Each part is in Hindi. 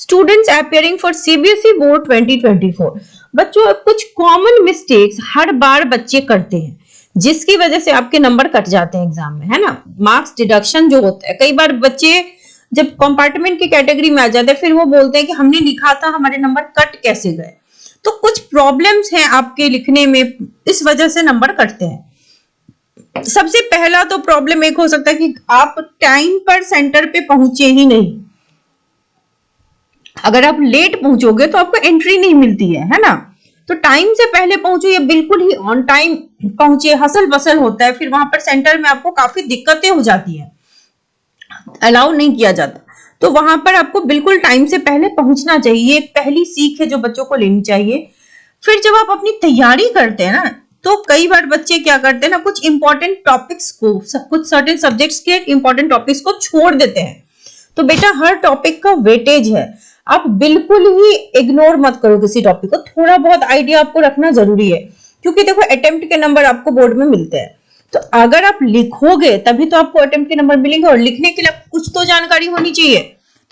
Students appearing for CBSE board 2024। बच्चों कुछ कॉमन मिस्टेक्स हर बार बच्चे करते हैं जिसकी वजह से आपके नंबर कट जाते हैं एग्जाम में, है ना। मार्क्स डिडक्शन जो होता है, कई बार बच्चे जब कंपार्टमेंट की कैटेगरी में आ जाते हैं फिर वो बोलते हैं कि हमने लिखा था, हमारे नंबर कट कैसे गए। तो कुछ प्रॉब्लम्स हैं आपके लिखने में, इस वजह से नंबर कटते हैं। सबसे पहला तो प्रॉब्लम एक हो सकता है कि आप टाइम पर सेंटर पे पहुंचे ही नहीं। अगर आप लेट पहुंचोगे तो आपको एंट्री नहीं मिलती है ना। तो टाइम से पहले पहुंचो या बिल्कुल ही ऑन टाइम पहुंचे, हसल बसल होता है, फिर वहां पर सेंटर में आपको काफी दिक्कतें हो जाती हैं, अलाउ नहीं किया जाता। तो वहां पर आपको बिल्कुल टाइम से पहले पहुंचना चाहिए। ये एक पहली सीख है जो बच्चों को लेनी चाहिए। फिर जब आप अपनी तैयारी करते हैं ना, तो कई बार बच्चे क्या करते हैं ना, कुछ इंपॉर्टेंट टॉपिक्स को, कुछ सर्टेन सब्जेक्ट्स के इंपॉर्टेंट टॉपिक्स को छोड़ देते हैं। तो बेटा हर टॉपिक का वेटेज है, आप बिल्कुल ही इग्नोर मत करो किसी टॉपिक को। थोड़ा बहुत आइडिया आपको रखना जरूरी है, क्योंकि देखो अटेम्प्ट के नंबर आपको बोर्ड में मिलते हैं। तो अगर आप लिखोगे तभी तो आपको अटेम्प्ट के नंबर मिलेंगे, और लिखने के लिए कुछ तो जानकारी होनी चाहिए।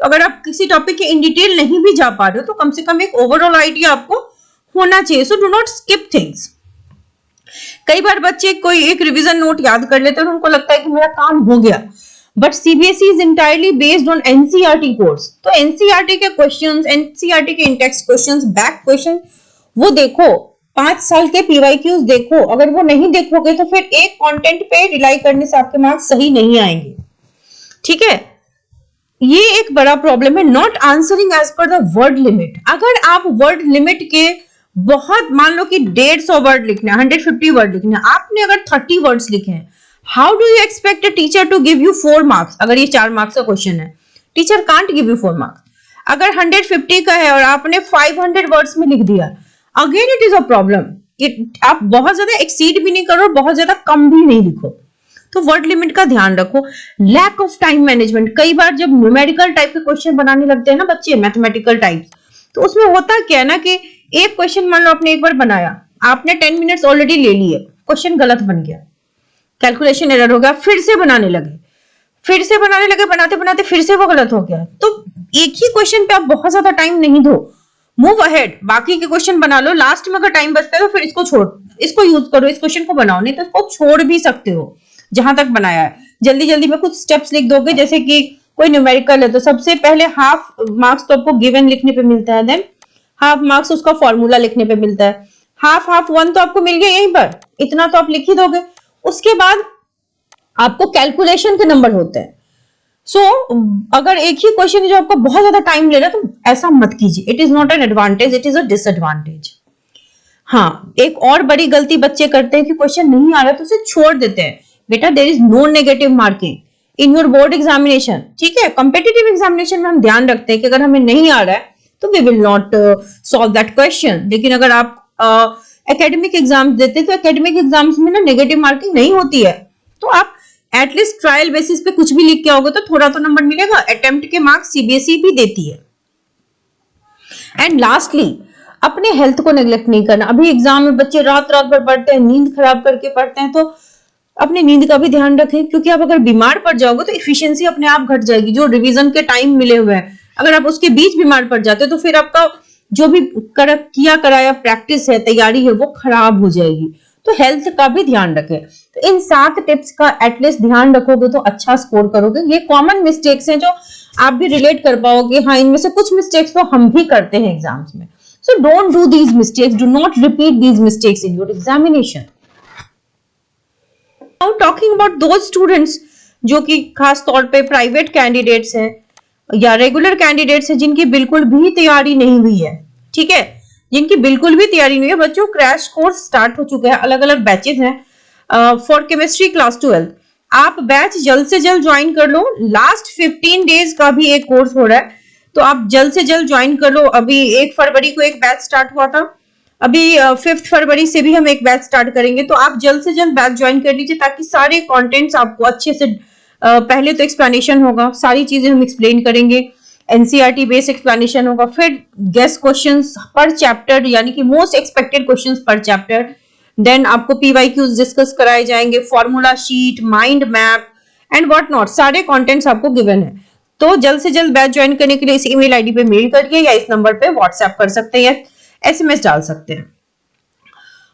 तो अगर आप किसी टॉपिक के इन डिटेल नहीं भी जा पा रहे हो तो कम से कम एक ओवरऑल आइडिया आपको होना चाहिए। So do not skip things. कई बार बच्चे कोई एक रिवीजन नोट याद कर लेते हैं और उनको लगता है कि मेरा काम हो गया, but CBSE is entirely based on NCERT course. तो एनसीईआरटी के क्वेश्चंस, एनसीईआरटी के इंटेक्स्ट क्वेश्चंस, बैक क्वेश्चन वो देखो, 5 साल के पीवाईक्यूज देखो। अगर वो नहीं देखोगे तो फिर एक कंटेंट पे रिलाई करने से आपके मार्क्स सही नहीं आएंगे, ठीक है। ये एक बड़ा प्रॉब्लम है, not answering as per the word limit. अगर आप वर्ड लिमिट के बहुत, मान लो कि 150 वर्ड लिखने, 150 वर्ड लिखने, आपने अगर 30 वर्ड्स लिखे हैं, how do you expect a teacher to give you 4 marks. अगर ये 4 मार्क्स का क्वेश्चन है, teacher can't give you 4 marks. अगर 150 का है और आपने 500 वर्ड्स में लिख दिया, again it is a problem. आप बहुत ज्यादा एक्सीड भी नहीं करो, बहुत ज्यादा कम भी नहीं लिखो। तो वर्ड लिमिट का ध्यान रखो। लैक ऑफ टाइम मैनेजमेंट, कई बार जब न्यूमेरिकल टाइप के क्वेश्चन बनाने लगते हैं ना बच्चे, मैथमेटिकल टाइप, तो उसमें होता क्या है ना कि एक क्वेश्चन मान लो आपने एक बार बनाया, आपने 10 मिनट्स ऑलरेडी ले लिए, क्वेश्चन गलत बन गया, कैलकुलेशन एरर हो गया, फिर से बनाने लगे, बनाते बनाते फिर से वो गलत हो गया। तो एक ही क्वेश्चन पे आप बहुत ज्यादा टाइम नहीं दो, मूव अहेड, बाकी के क्वेश्चन बना लो। लास्ट में अगर टाइम बचता है तो फिर इसको छोड़, इसको यूज करो, इस क्वेश्चन को बनाओ, नहीं तो इसको छोड़ भी सकते हो जहां तक बनाया है। जल्दी जल्दी में कुछ स्टेप्स लिख दोगे, जैसे कि कोई न्यूमेरिकल है तो सबसे पहले हाफ मार्क्स तो आपको गिवन लिखने पे मिलता है, देन हाफ मार्क्स उसका फॉर्मूला लिखने पे मिलता है। हाफ 1 तो आपको मिल गया यहीं पर, इतना तो आप लिख ही दोगे। उसके बाद आपको कैलकुलेशन के नंबर होते हैं। सो अगर एक ही क्वेश्चन जो आपको बहुत ज्यादा टाइम ले रहा है तो ऐसा मत कीजिए। It is not an advantage, it is a disadvantage. हाँ, एक और बड़ी गलती बच्चे करते हैं कि क्वेश्चन नहीं आ रहा तो उसे छोड़ देते हैं। बेटा there is no negative marking in your board examination, ठीक है। कॉम्पिटिटिव एग्जामिनेशन में हम ध्यान रखते हैं कि अगर हमें नहीं आ रहा है तो we will not solve that question. लेकिन अगर आप एकेडमिक एग्जाम्स देते हैं तो एकेडमिक एग्जाम्स में ना नेगेटिव मार्किंग नहीं होती है। तो आप एटलीस्ट ट्रायल बेसिस पे कुछ भी लिख के आओगे तो थोड़ा तो नंबर मिलेगा। अटेम्प्ट के मार्क्स सीबीएसई भी देती है। एंड लास्टली, अपने हेल्थ को नेग्लेक्ट नहीं करना। अभी एग्जाम में बच्चे रात भर पढ़ते हैं, नींद खराब करके पढ़ते हैं, तो अपनी नींद का भी ध्यान रखें, क्योंकि आप अगर बीमार पड़ जाओगे तो इफिशियंसी अपने आप घट जाएगी। जो रिवीजन के टाइम मिले हुए हैं, अगर आप उसके बीच बीमार पड़ जाते हो तो फिर आपका जो भी किया कराया प्रैक्टिस है, तैयारी है, वो खराब हो जाएगी। तो हेल्थ का भी ध्यान रखें। तो इन 7 टिप्स का एटलीस्ट ध्यान रखोगे तो अच्छा स्कोर करोगे। ये कॉमन मिस्टेक्स हैं जो आप भी रिलेट कर पाओगे। हाँ, इनमें से कुछ मिस्टेक्स तो हम भी करते हैं एग्जाम्स में। So don't do these mistakes, do not repeat these mistakes in your examination. Now talking about those students जो कि खास तौर पे प्राइवेट कैंडिडेट्स हैं या रेगुलर कैंडिडेट्स हैं जिनकी बिल्कुल भी तैयारी नहीं हुई है, ठीक है, जिनकी बिल्कुल भी तैयारी नहीं है। बच्चों क्रैश कोर्स स्टार्ट हो चुके हैं, अलग अलग बैचेस हैं फॉर केमिस्ट्री क्लास 12। आप बैच जल्द से जल्द ज्वाइन कर लो। लास्ट 15 डेज का भी एक कोर्स हो रहा है, तो आप जल्द से जल्द ज्वाइन कर लो। अभी 1 फरवरी को एक बैच स्टार्ट हुआ था, अभी 5 फरवरी से भी हम एक बैच स्टार्ट करेंगे। तो आप जल्द से जल्द बैच ज्वाइन कर लीजिए ताकि सारे कंटेंट्स आपको अच्छे से, पहले तो एक्सप्लेनेशन होगा, सारी चीजें हम एक्सप्लेन करेंगे, एनसीईआरटी बेस्ड एक्सप्लेनेशन होगा, फिर गेस्ट क्वेश्चंस पर चैप्टर, यानी कि मोस्ट एक्सपेक्टेड क्वेश्चंस पर चैप्टर, देन आपको पीवाईक्यूज डिस्कस कराए जाएंगे, formula sheet, mind map and what not, सारे कंटेंट्स आपको गिवन है। तो जल्द से जल्द बैच ज्वाइन करने के लिए इस ईमेल आईडी पे मेल करिए या इस नंबर पे व्हाट्सएप कर सकते हैं या एसएमएस डाल सकते हैं।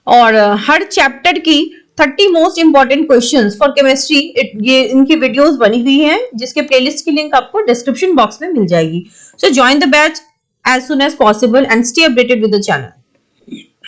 और हर चैप्टर की 30 most important questions for chemistry, ये इनकी वीडियोस बनी हुई हैं जिसके प्लेलिस्ट की लिंक आपको डिस्क्रिप्शन बॉक्स में मिल जाएगी। सो join the batch as soon as possible and stay updated with the channel.